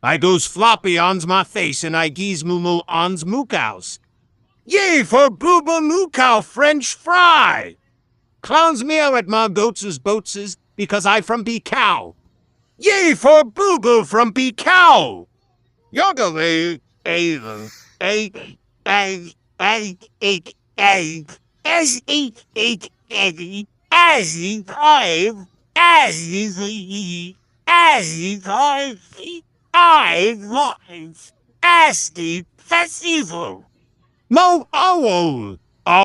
I goes floppy on's my face and I gees moo moo on's mookows. Yay for booba moocow French fry! Clowns meow at my goatses boatses because I from be cow. Yay for boo boo from be cow! Yoga a as he five as he I live as the festival. Mo owl.